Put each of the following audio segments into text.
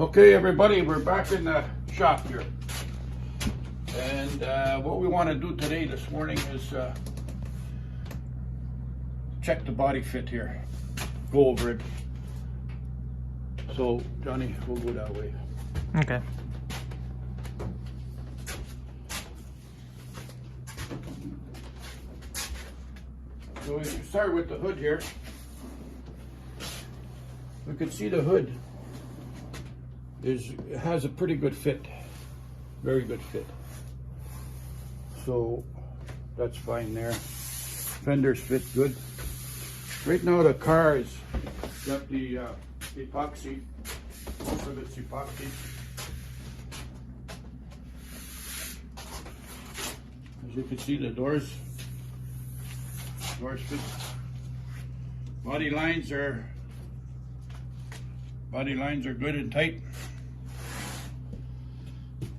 Okay, everybody, we're back in the shop here. And what we want to do today, this morning, is check the body fit here. Go over it. So, Johnny, we'll go that way. Okay. So we start with the hood here. We can see the hood has a pretty good fit, very good fit. So that's fine there. Fenders fit good. Right now the car has got the epoxy. Most of it's epoxy. As you can see, the doors fit. Body lines are good and tight.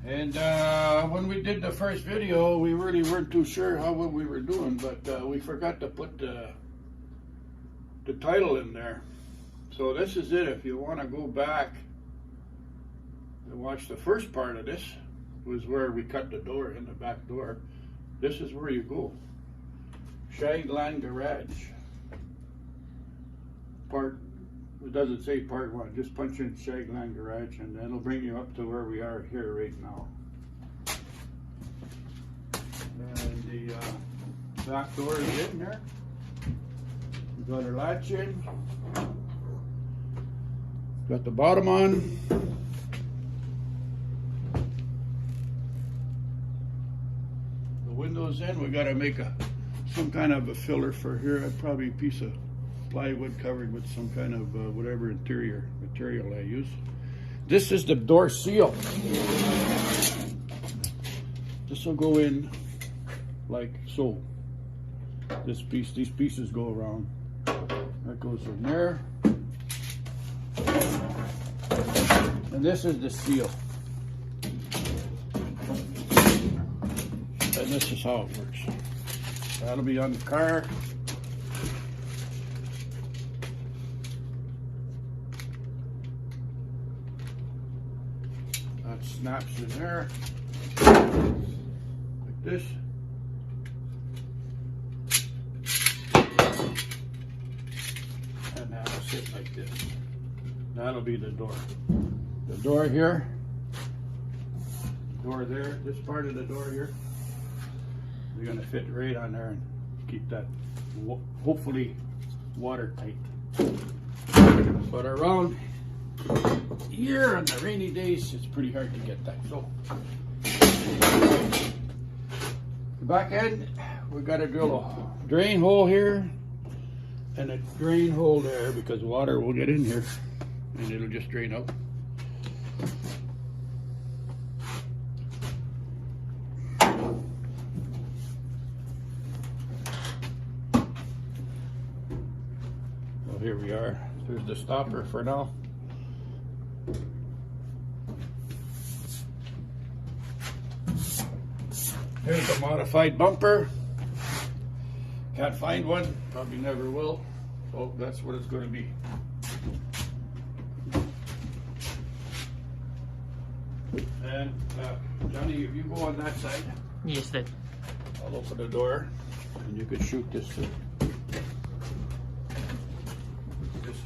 And when we did the first video, we really weren't too sure what we were doing, but we forgot to put the title in there. So this is it. If you want to go back and watch the first part of this, was where we cut the door in the back door. This is where you go. Shaglan Garage. It doesn't say part one, just punch in Shaglan Garage and that'll bring you up to where we are here right now. And the back door is in there. We got our latch in. Got the bottom on. The windows in. We got to make some kind of a filler for here. Probably a piece of plywood covered with some kind of whatever interior material I use. This is the door seal. This will go in like so. These pieces go around. That goes in there. And this is the seal. And this is how it works. That'll be on the car. That snaps in there. Like this. And that'll sit like this. That'll be the door. The door here. Door there. This part of the door here. We're going to fit right on there and keep that hopefully watertight. But around here on the rainy days, it's pretty hard to get that. So the back end, we got to drill a drain hole here and a drain hole there because water will get in here and it'll just drain out. Here we are. There's the stopper for now. Here's the modified bumper. Can't find one. Probably never will. So that's what it's going to be. And Johnny, if you go on that side. Yes, Dad. I'll open the door and you can shoot this too.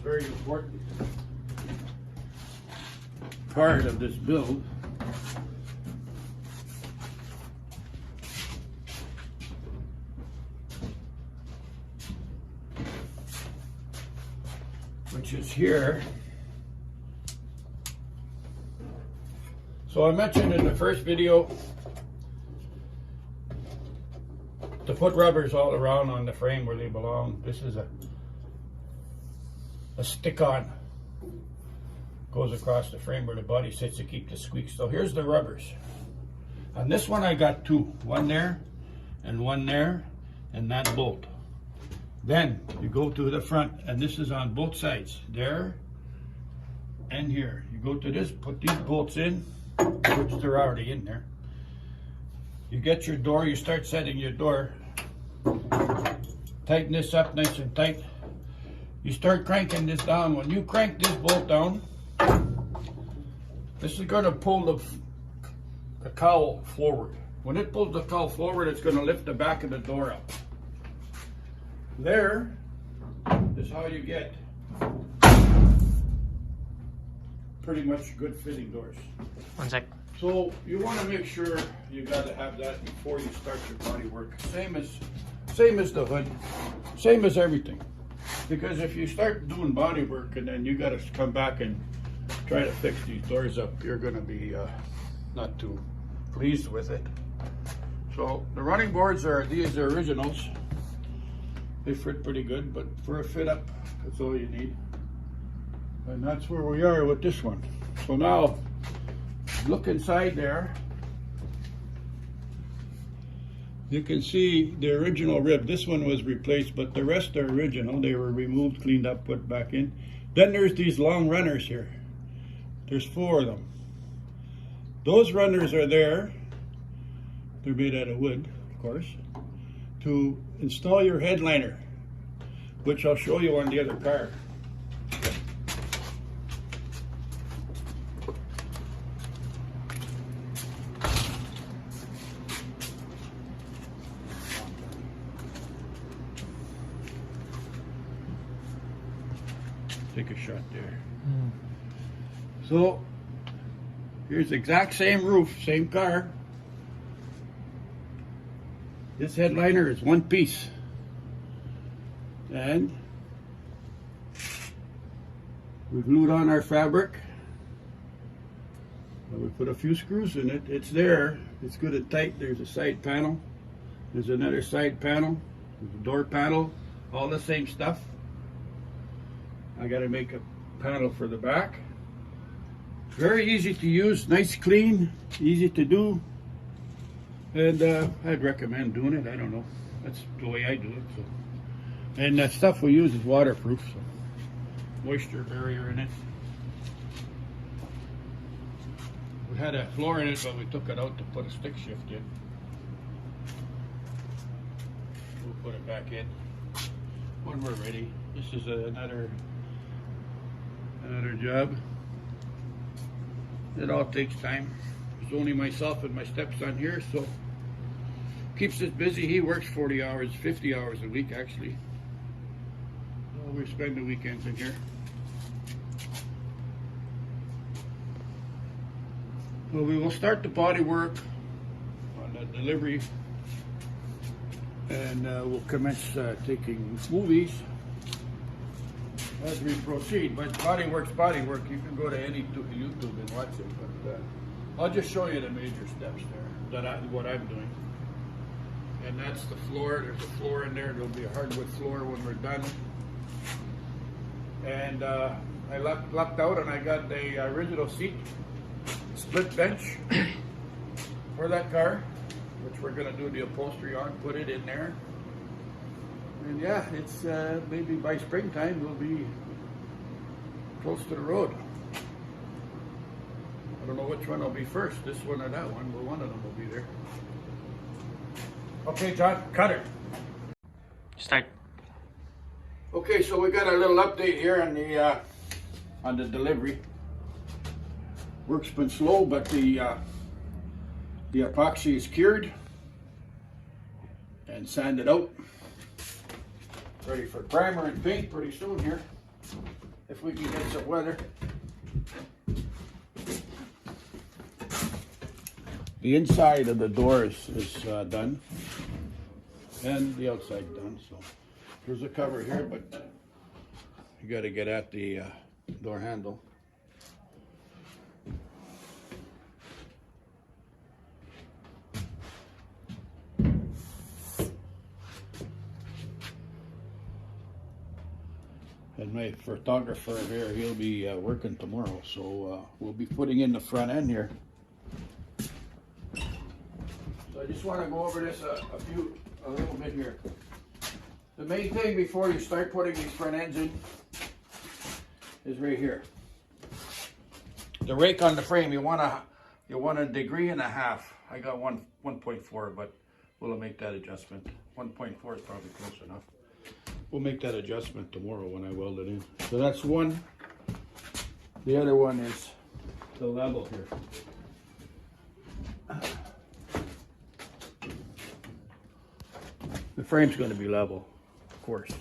Very important part of this build. Which is here. So I mentioned in the first video to put rubbers all around on the frame where they belong. This is a stick-on, goes across the frame where the body sits to keep the squeaks. So here's the rubbers. On this one I got two, one there and one there, and that bolt. Then you go to the front, and this is on both sides, there and here. You go to this, put these bolts in, which they're already in there. You get your door, you start setting your door. Tighten this up nice and tight. You start cranking this down. When you crank this bolt down, This is going to pull the cowl forward. When it pulls the cowl forward, it's going to lift the back of the door up. There is how you get pretty much good fitting doors. One sec. So you want to make sure you got to have that before you start your body work. Same as the hood, same as everything. Because if you start doing body work and then you got to come back and try to fix these doors up, you're going to be not too pleased with it. So the running boards are these are originals. They fit pretty good, but for a fit up, that's all you need. And that's where we are with this one. So now, look inside there. You can see the original rib. This one was replaced, but the rest are original. They were removed, cleaned up, put back in. Then there's these long runners here. There's 4 of them. Those runners are there. They're made out of wood, of course, to install your headliner, which I'll show you on the other car. Take a shot there. So here's the exact same roof, same car. This headliner is one piece. And we glued on our fabric. And we put a few screws in it. It's there. It's good and tight. There's a side panel. There's another side panel. There's a door panel. All the same stuff. I got to make a panel for the back. Very easy to use, nice, clean, easy to do. And I'd recommend doing it. I don't know. That's the way I do it. So. And that stuff we use is waterproof, so moisture barrier in it. We had a floor in it, but we took it out to put a stick shift in. We'll put it back in when we're ready. This is another job. It all takes time. There's only myself and my stepson here, so keeps us busy. He works 40 hours, 50 hours a week actually. Well, we spend the weekends in here. Well, we will start the body work on the delivery, and we'll commence taking movies as we proceed. But body work. You can go to any YouTube and watch it. But I'll just show you the major steps there. What I'm doing. And that's the floor. There's a floor in there. There'll be a hardwood floor when we're done. And I lucked out and I got the original seat, split bench for that car, which we're going to do the upholstery on, put it in there. And yeah, it's maybe by springtime we'll be close to the road. I don't know which one will be first, this one or that one, but one of them will be there. Okay, John, cut it. Start. Okay, so we got a little update here on the delivery. Work's been slow, but the epoxy is cured and sanded out. Ready for primer and paint pretty soon here, if we can get some weather. The inside of the door is done, and the outside done. So there's a cover here, but you got to get at the door handle. And my photographer here, he'll be working tomorrow, so we'll be putting in the front end here. So I just want to go over this a little bit here. The main thing before you start putting these front ends in is right here. The rake on the frame, you want a degree and a half. I got 1.4, but we'll make that adjustment. 1.4 is probably close enough. We'll make that adjustment tomorrow when I weld it in. So that's one. The other one is the level here. The frame's going to be level, of course.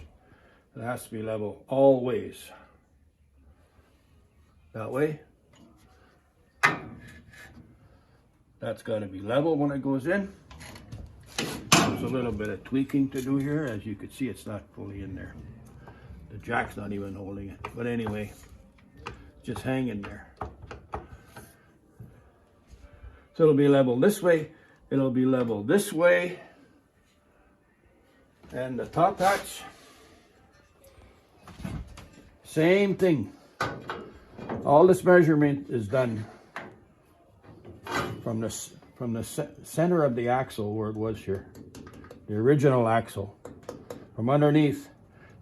It has to be level always. That way. That's got to be level when it goes in. There's a little bit of tweaking to do here. As you can see, it's not fully in there. The jack's not even holding it. But anyway, just hanging there. So it'll be level this way. It'll be level this way. And the top hatch, same thing. All this measurement is done from the center of the axle where it was here, the original axle. From underneath,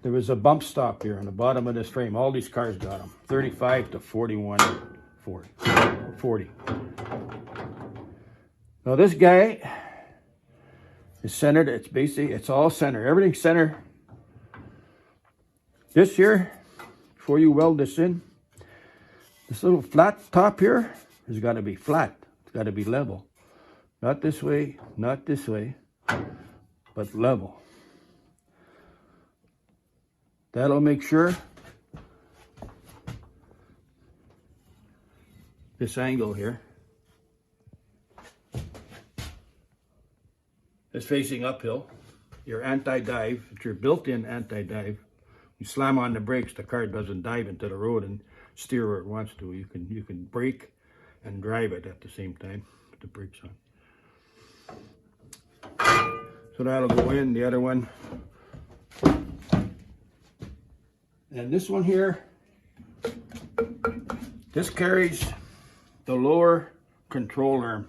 there was a bump stop here on the bottom of this frame. All these cars got them, 35 to 41, 40. Now this guy is centered. It's basically, it's all center. Everything's center. This here, before you weld this in, this little flat top here has got to be flat. It's got to be level. Not this way, not this way, but level. That'll make sure this angle here is facing uphill. Your anti-dive, it's your built-in anti-dive. You slam on the brakes, the car doesn't dive into the road and steer where it wants to. You can brake and drive it at the same time with the brakes on. So that'll go in. The other one, and this one here, this carries the lower control arm.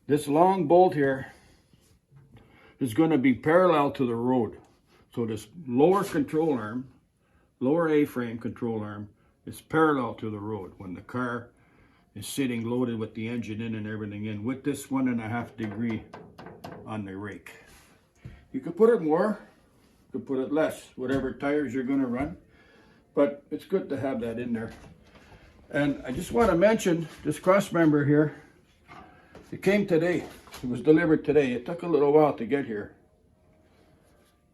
This long bolt here is going to be parallel to the road. So this lower control arm, lower A-frame control arm, is parallel to the road when the car is sitting loaded with the engine in and everything in, with this 1.5 degree on the rake. You could put it more, you could put it less, whatever tires you're going to run, but it's good to have that in there. And I just want to mention this cross member here. It came today. It was delivered today. It took a little while to get here.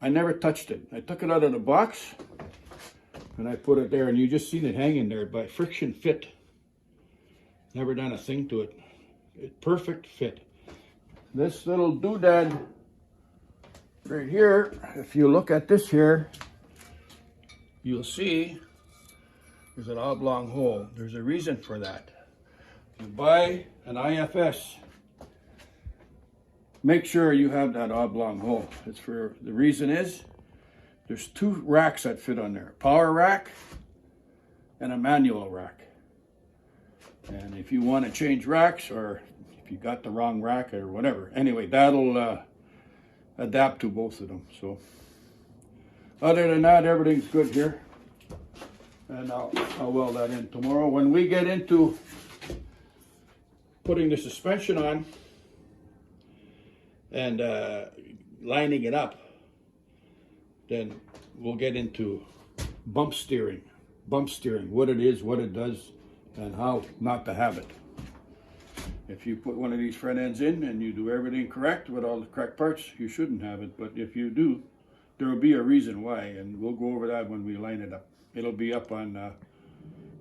I never touched it. I took it out of the box and I put it there, and you just seen it hanging there by friction fit. Never done a thing to it. Perfect fit. This little doodad right here, if you look at this here, you'll see there's an oblong hole. There's a reason for that. If you buy an IFS, make sure you have that oblong hole. It's for, the reason is, there's 2 racks that fit on there. Power rack and a manual rack. And if you want to change racks, or if you got the wrong rack or whatever, anyway, that'll adapt to both of them. So other than that, everything's good here. And I'll weld that in tomorrow. When we get into putting the suspension on and lining it up, then we'll get into bump steering, what it is, what it does, and how not to have it. If you put one of these front ends in and you do everything correct with all the correct parts, you shouldn't have it. But if you do, there will be a reason why, and we'll go over that when we line it up. It'll be up on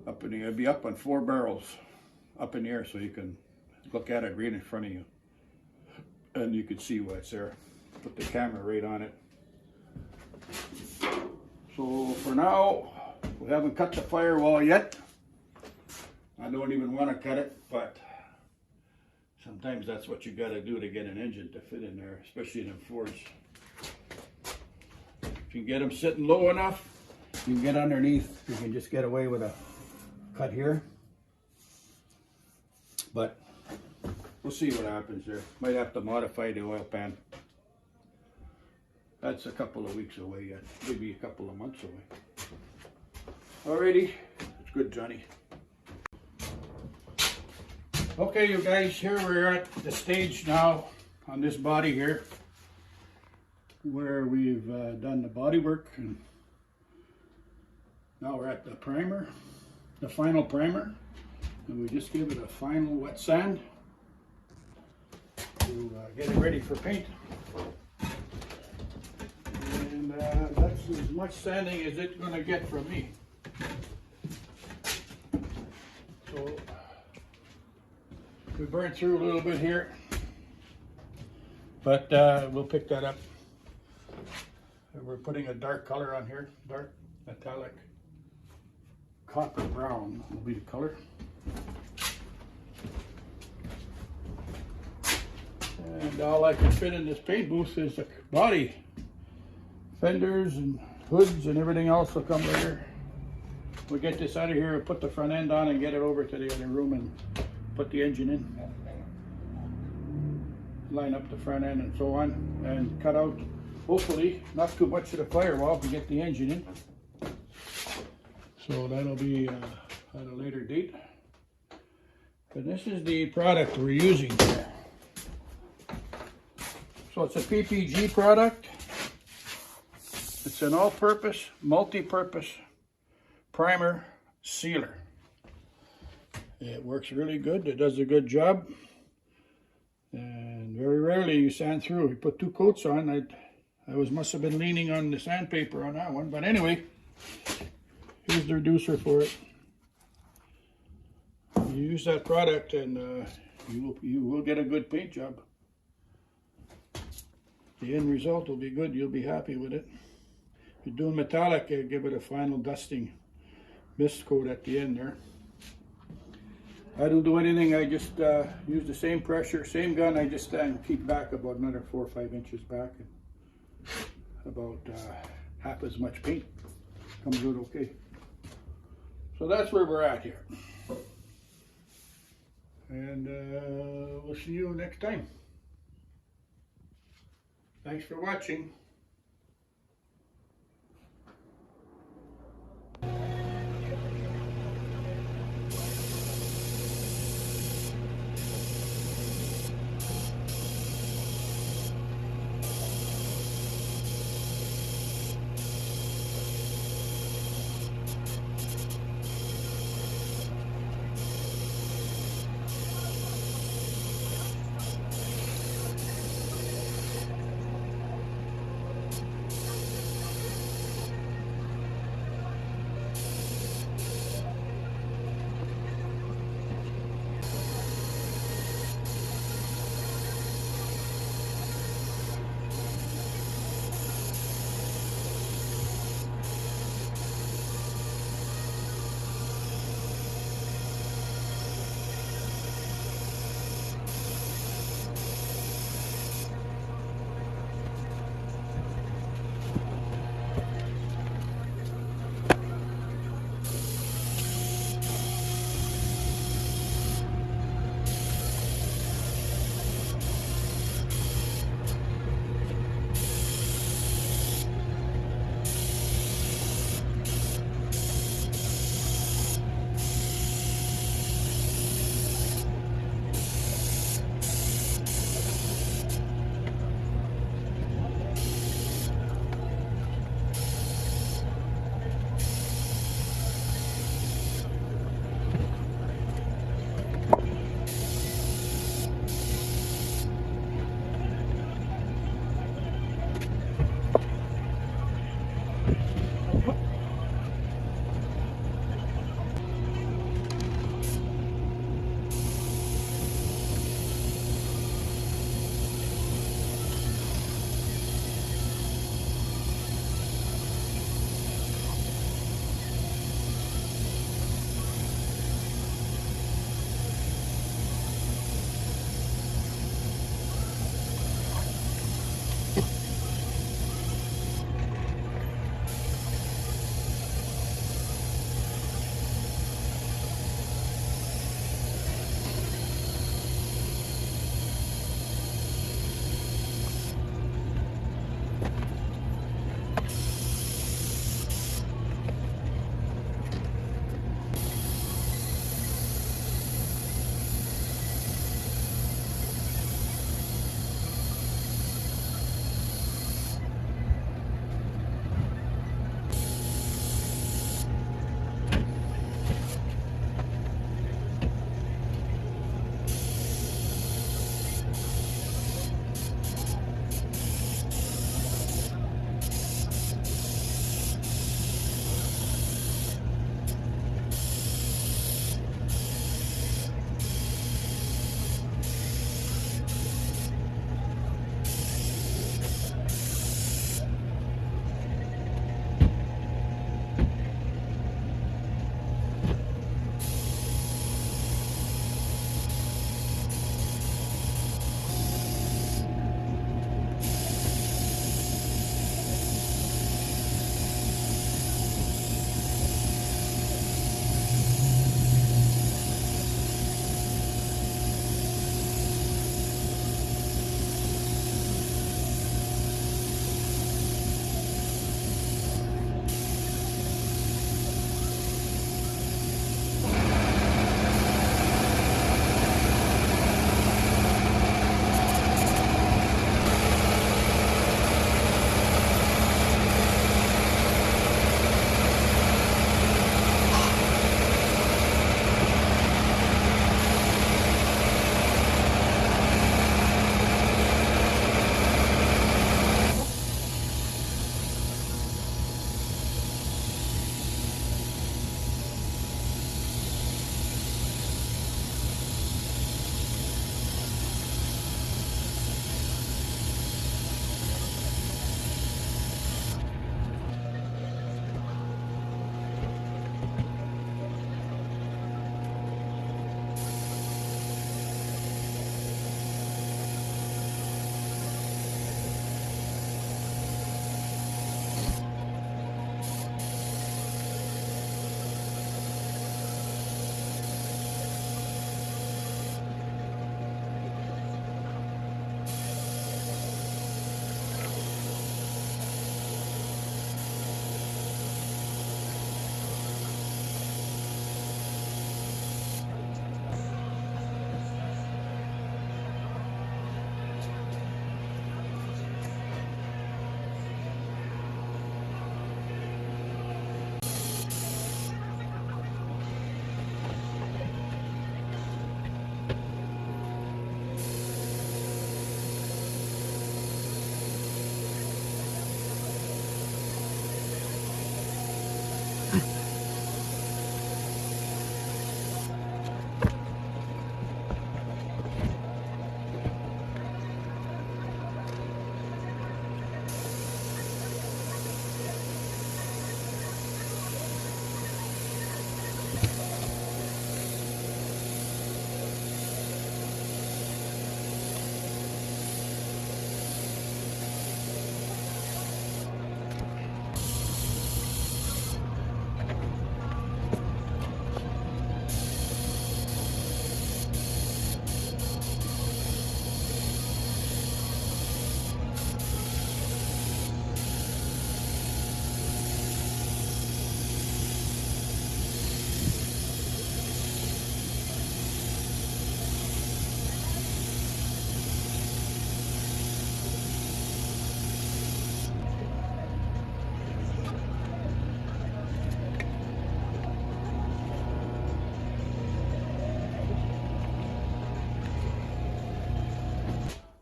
it'll be up on 4 barrels up in the air, so you can look at it right in front of you, and you can see what's there. Put the camera right on it. So for now, we haven't cut the firewall yet. I don't even want to cut it, but sometimes that's what you got to do to get an engine to fit in there, especially in Fords. If you get them sitting low enough, you can get underneath. You can just get away with a cut here. But we'll see what happens there. Might have to modify the oil pan. That's a couple of weeks away yet. Maybe a couple of months away. Alrighty. It's good, Johnny. Okay, you guys, here we're at the stage now on this body here where we've done the body work, and now we're at the primer, the final primer. And we just give it a final wet sand to get it ready for paint. And that's as much sanding as it's going to get from me. So we burned through a little bit here, but we'll pick that up. We're putting a dark color on here, dark metallic copper brown will be the color. And all I can fit in this paint booth is the body. Fenders and hoods and everything else will come later. We'll get this out of here and put the front end on and get it over to the other room and put the engine in. Line up the front end and so on, and cut out, hopefully, not too much of the firewall to get the engine in. So that'll be at a later date. But this is the product we're using here. So it's a PPG product. It's an all-purpose, multi-purpose primer sealer. It works really good. It does a good job. And very rarely you sand through. We put 2 coats on. I must have been leaning on the sandpaper on that one. But anyway, here's the reducer for it. You use that product and you will get a good paint job. The end result will be good. You'll be happy with it. If you're doing metallic, give it a final dusting mist coat at the end there. I don't do anything. I just use the same pressure, same gun. I just keep back about another 4 or 5 inches back, and about half as much paint comes out okay. So that's where we're at here. And we'll see you next time. Thanks for watching.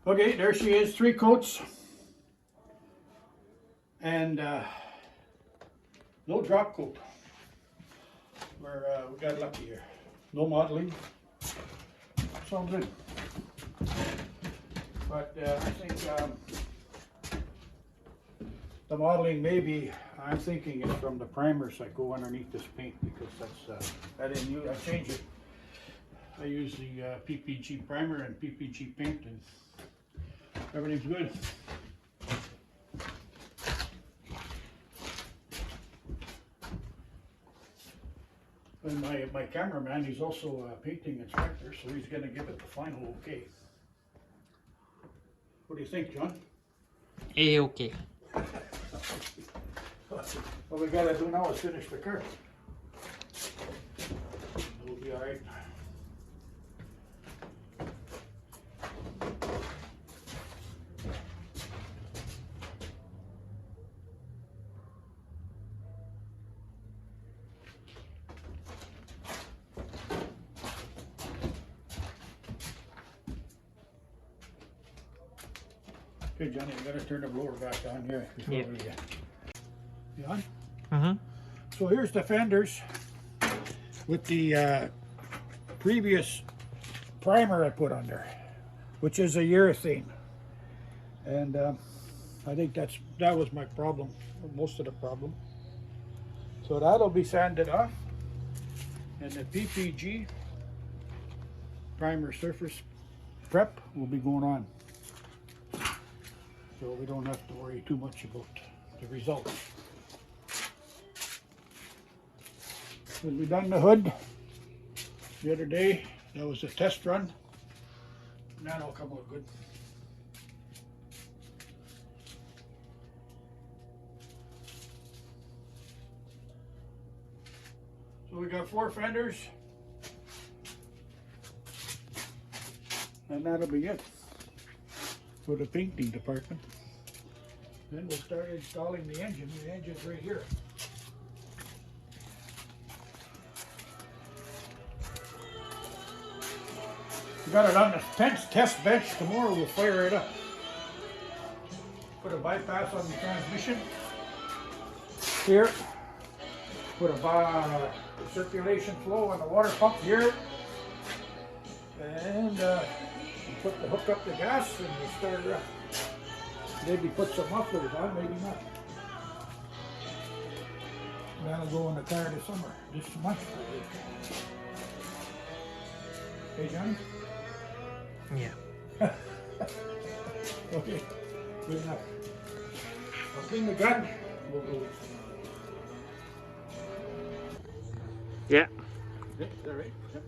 Okay, there she is, 3 coats. And no drop coat. We got lucky here. No modeling. It's all good. But I think the modeling maybe, I'm thinking it's from the primers that go underneath this paint, because that's, I didn't use, I changed it. I use the PPG primer and PPG paint, and everything's good. And my cameraman, he's also a painting inspector, so he's going to give it the final okay. What do you think, John? A-okay. What we got to do now is finish the car. It'll be all right. Okay, Johnny, you gotta turn the blower back on here before Yeah. You on? Mm-hmm. So here's the fenders with the previous primer I put on there, which is a urethane. And I think that was my problem, or most of the problem. So that'll be sanded off, and the PPG primer surface prep will be going on. So we don't have to worry too much about the results. When we done the hood the other day, that was a test run, and that'll come out good. So we got 4 fenders, and that'll be it for the painting department. Then we'll start installing the engine. The engine's right here. We got it on the test bench. Tomorrow we'll fire it up. Put a bypass on the transmission here. Put a circulation flow on the water pump here. And put the hook up the gas and we start it up. Maybe put some mufflers on, maybe not. That'll go in the car this summer, this month. Hey, Johnny? Yeah. Okay, good enough. I'll clean the gun. We'll go. Yeah. Yeah, is that right? Yep.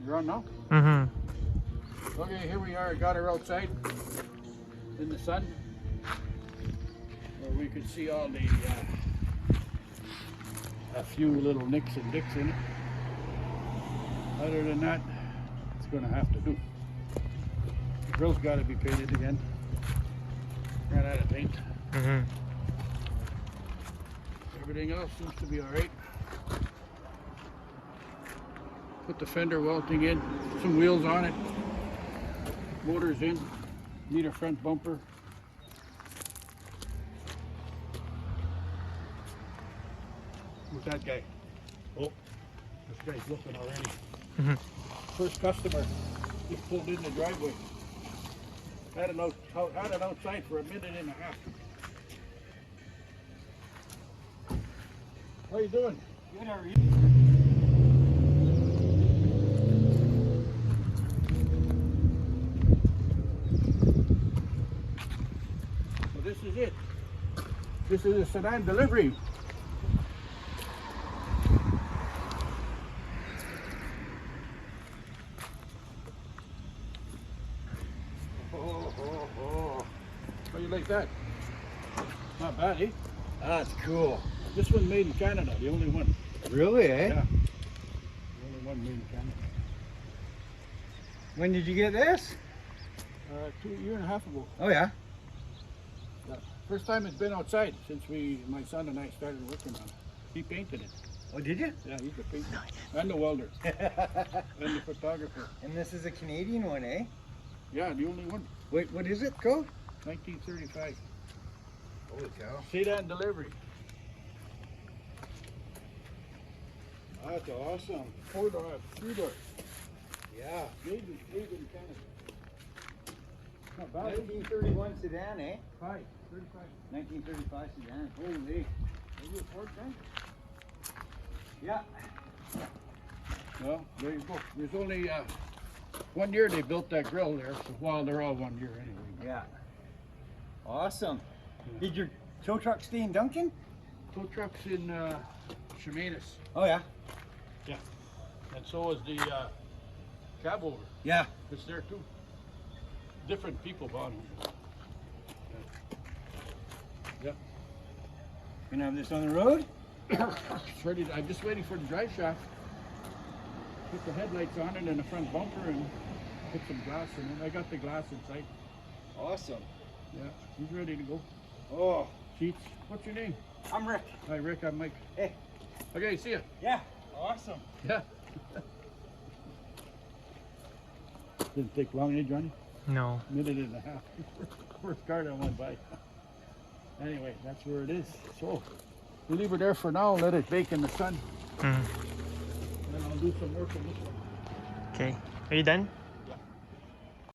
You're on now? Mm-hmm. Okay, here we are. Got her outside in the sun, where we could see all the a few little nicks and dicks in it. Other than that, it's going to have to do. The grill's got to be painted again. Ran out of paint. Mm-hmm. Everything else seems to be all right. Put the fender welting in, some wheels on it, motors in, need a front bumper. Who's that guy? Oh, this guy's looking already. Mm-hmm. First customer just pulled in the driveway. Had it outside for a minute and a half. How you doing? Good, how are you? So this is it. This is a sedan delivery. How you like that? Not bad, eh? That's cool. This one's made in Canada, the only one. Really, eh? Yeah. The only one made in Canada. When did you get this? 2 years and a half ago. Oh, yeah? Yeah. First time it's been outside since my son and I started working on it. He painted it. Oh, did you? Yeah, he's the painter. And the welder. And the photographer. And this is a Canadian one, eh? Yeah, the only one. Wait, what is it called? 1935. Holy cow. Sedan delivery. That's awesome. 4-door, 3-door. Yeah. Made in Canada. Not bad. 1931 sedan, eh? 35. 1935 sedan. Holy. Maybe a Ford tank? Yeah. Well, there you go. There's only 1 year they built that grill there. So, well, they're all 1 year anyway. Yeah. Awesome. Yeah. Did your tow truck stay in Duncan? Tow trucks in Chemainus. Oh, yeah. Yeah. And so is the cab over. Yeah. It's there too. Different people bought them. Yeah. Gonna have this on the road? It's ready. I'm just waiting for the drive shaft. Put the headlights on it and the front bumper and put some glass in it. I got the glass inside. Awesome. Yeah, he's ready to go. Oh, Sheets. What's your name? I'm Rick. Hi, Rick. I'm Mike. Hey. Okay, see ya. Yeah. Awesome. Yeah. Didn't take long, eh, Johnny? No. Minute and a half. First car that went by. Anyway, that's where it is. So, we'll leave it there for now. Let it bake in the sun. Mm. And then I'll do some work on this one. Okay. Are you done?